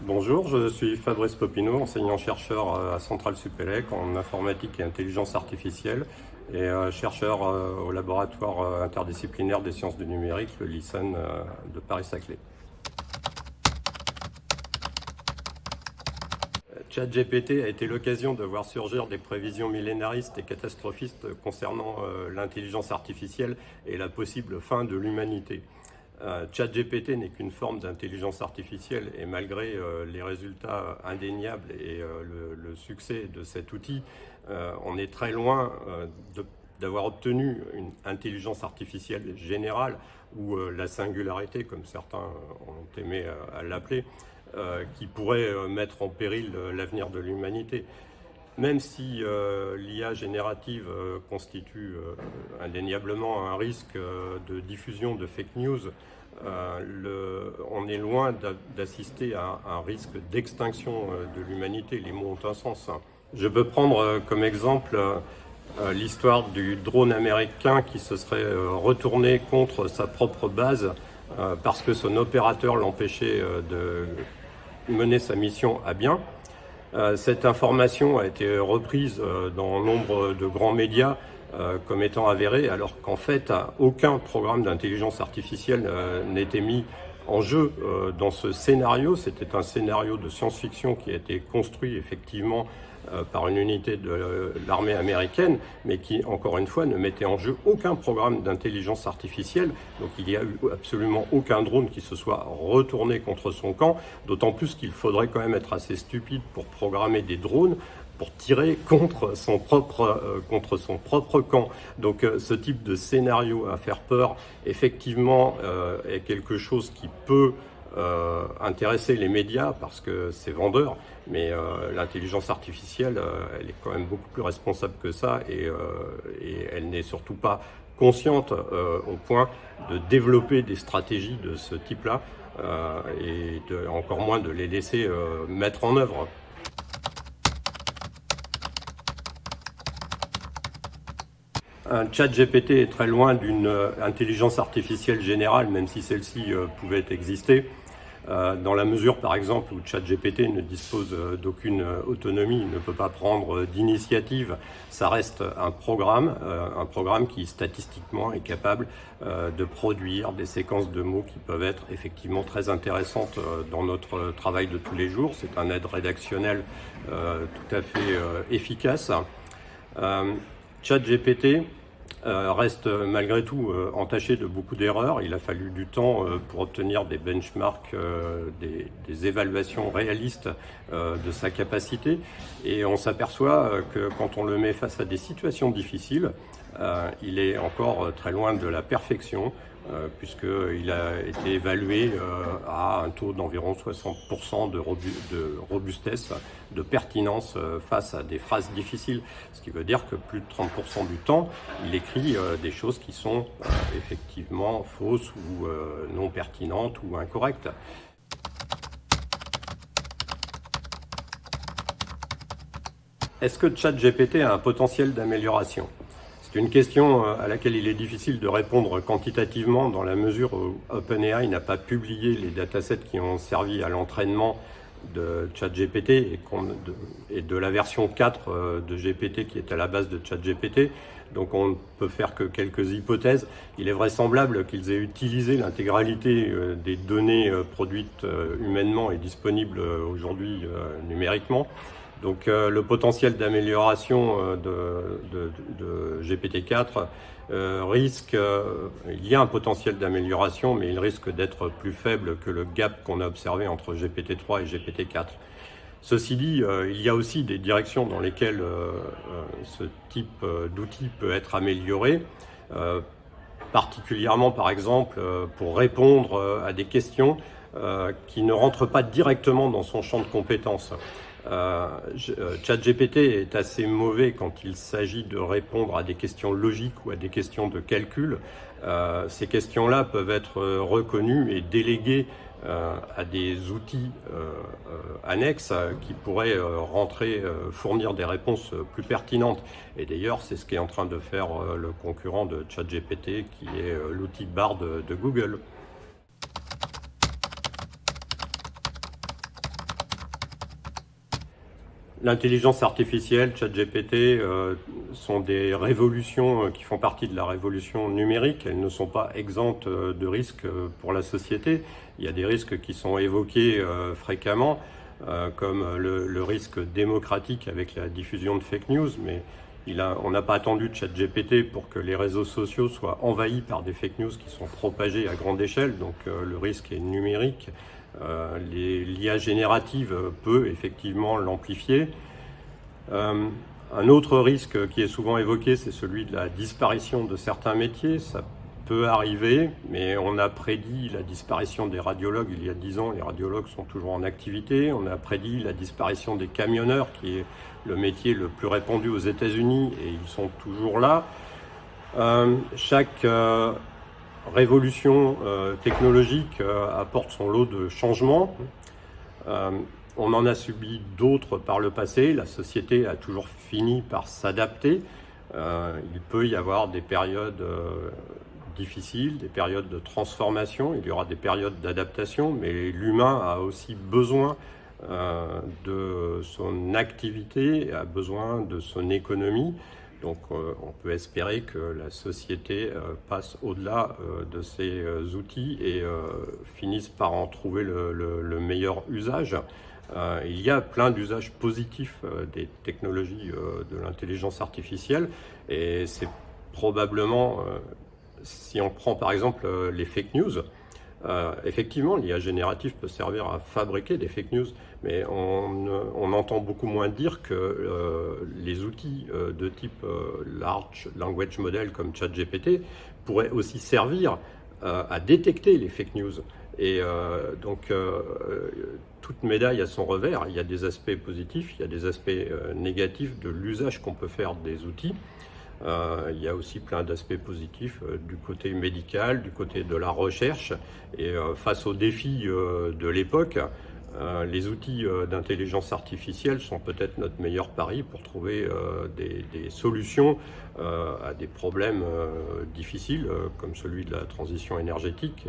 Bonjour, je suis Fabrice Popinot, enseignant-chercheur à Centrale Supélec en informatique et intelligence artificielle et chercheur au laboratoire interdisciplinaire des sciences du numérique, le LICEN de Paris-Saclay. ChatGPT a été l'occasion de voir surgir des prévisions millénaristes et catastrophistes concernant l'intelligence artificielle et la possible fin de l'humanité. ChatGPT n'est qu'une forme d'intelligence artificielle et malgré les résultats indéniables et le succès de cet outil, on est très loin d'avoir obtenu une intelligence artificielle générale ou la singularité, comme certains ont aimé à l'appeler, qui pourrait mettre en péril l'avenir de l'humanité. Même si l'IA générative constitue indéniablement un risque de diffusion de fake news, on est loin d'assister à un risque d'extinction de l'humanité. Les mots ont un sens. Je peux prendre comme exemple l'histoire du drone américain qui se serait retourné contre sa propre base parce que son opérateur l'empêchait de mener sa mission à bien. Cette information a été reprise dans nombre de grands médias comme étant avérée, alors qu'en fait, aucun programme d'intelligence artificielle n'était mis en jeu dans ce scénario. C'était un scénario de science-fiction qui a été construit effectivement par une unité de l'armée américaine, mais qui, encore une fois, ne mettait en jeu aucun programme d'intelligence artificielle. Donc il n'y a eu absolument aucun drone qui se soit retourné contre son camp, d'autant plus qu'il faudrait quand même être assez stupide pour programmer des drones pour tirer contre son propre camp. Donc ce type de scénario à faire peur, effectivement, est quelque chose qui peut intéresser les médias parce que c'est vendeur, mais l'intelligence artificielle, elle est quand même beaucoup plus responsable que ça et elle n'est surtout pas consciente au point de développer des stratégies de ce type-là et encore moins de les laisser mettre en œuvre. Un chat GPT est très loin d'une intelligence artificielle générale, même si celle-ci pouvait exister, dans la mesure par exemple où ChatGPT ne dispose d'aucune autonomie, il ne peut pas prendre d'initiative. Ça reste un programme qui statistiquement est capable de produire des séquences de mots qui peuvent être effectivement très intéressantes dans notre travail de tous les jours. C'est un aide rédactionnel tout à fait efficace. ChatGPT reste malgré tout entaché de beaucoup d'erreurs. Il a fallu du temps pour obtenir des benchmarks, des évaluations réalistes de sa capacité. Et on s'aperçoit que quand on le met face à des situations difficiles, il est encore très loin de la perfection, puisqu'il a été évalué à un taux d'environ 60% de robustesse, de pertinence face à des phrases difficiles. Ce qui veut dire que plus de 30% du temps, il écrit des choses qui sont effectivement fausses ou non pertinentes ou incorrectes. Est-ce que ChatGPT a un potentiel d'amélioration ? C'est une question à laquelle il est difficile de répondre quantitativement dans la mesure où OpenAI n'a pas publié les datasets qui ont servi à l'entraînement de ChatGPT et de la version 4 de GPT qui est à la base de ChatGPT. Donc on ne peut faire que quelques hypothèses. Il est vraisemblable qu'ils aient utilisé l'intégralité des données produites humainement et disponibles aujourd'hui numériquement. Donc le potentiel d'amélioration de GPT-4 il y a un potentiel d'amélioration, mais il risque d'être plus faible que le gap qu'on a observé entre GPT-3 et GPT-4. Ceci dit, il y a aussi des directions dans lesquelles ce type d'outil peut être amélioré, particulièrement par exemple pour répondre à des questions qui ne rentrent pas directement dans son champ de compétences. ChatGPT est assez mauvais quand il s'agit de répondre à des questions logiques ou à des questions de calcul. Ces questions-là peuvent être reconnues et déléguées à des outils annexes qui pourraient fournir des réponses plus pertinentes. Et d'ailleurs, c'est ce qu'est en train de faire le concurrent de ChatGPT, qui est l'outil Bard de Google. L'intelligence artificielle, ChatGPT, sont des révolutions qui font partie de la révolution numérique. Elles ne sont pas exemptes de risques pour la société. Il y a des risques qui sont évoqués fréquemment, comme le risque démocratique avec la diffusion de fake news, mais on n'a pas attendu de ChatGPT pour que les réseaux sociaux soient envahis par des fake news qui sont propagées à grande échelle, donc le risque est numérique. L'IA générative peut effectivement l'amplifier. Un autre risque qui est souvent évoqué, c'est celui de la disparition de certains métiers. Ça peut arriver, mais on a prédit la disparition des radiologues il y a 10 ans. Les radiologues sont toujours en activité. On a prédit la disparition des camionneurs, qui est le métier le plus répandu aux États-Unis, et ils sont toujours là. Chaque révolution technologique apporte son lot de changements. On en a subi d'autres par le passé. La société a toujours fini par s'adapter. Il peut y avoir des périodes difficiles, des périodes de transformation, il y aura des périodes d'adaptation, mais l'humain a aussi besoin de son activité, a besoin de son économie. Donc on peut espérer que la société passe au-delà de ces outils et finisse par en trouver le meilleur usage. Il y a plein d'usages positifs des technologies de l'intelligence artificielle, et c'est probablement, si on prend par exemple les fake news, effectivement l'IA générative peut servir à fabriquer des fake news, mais on entend beaucoup moins dire que les outils de type Large Language Model comme ChatGPT pourraient aussi servir à détecter les fake news. Et donc toute médaille a son revers. Il y a des aspects positifs, il y a des aspects négatifs de l'usage qu'on peut faire des outils. Il y a aussi plein d'aspects positifs du côté médical, du côté de la recherche. Et face aux défis de l'époque, les outils d'intelligence artificielle sont peut-être notre meilleur pari pour trouver des solutions à des problèmes difficiles comme celui de la transition énergétique.